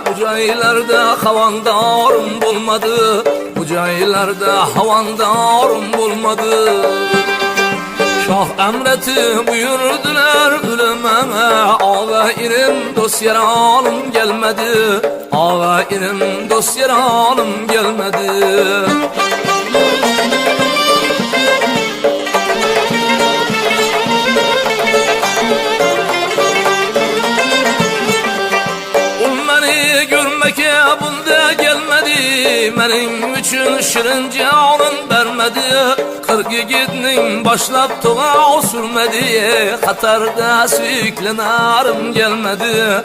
bu joylarda havandarım bulmadı, bu joylarda havandarım bulmadı. Şah emreti buyurdular ölümeme, ağa irim dost yaralım gelmedi, ağa irim dost yaralım gelmedi. Bunda gelmedi, benim üçün şirin canın vermedi. 40 yigitning başlap toğa sürmedi, Xatarda suyuklanarım gelmedi.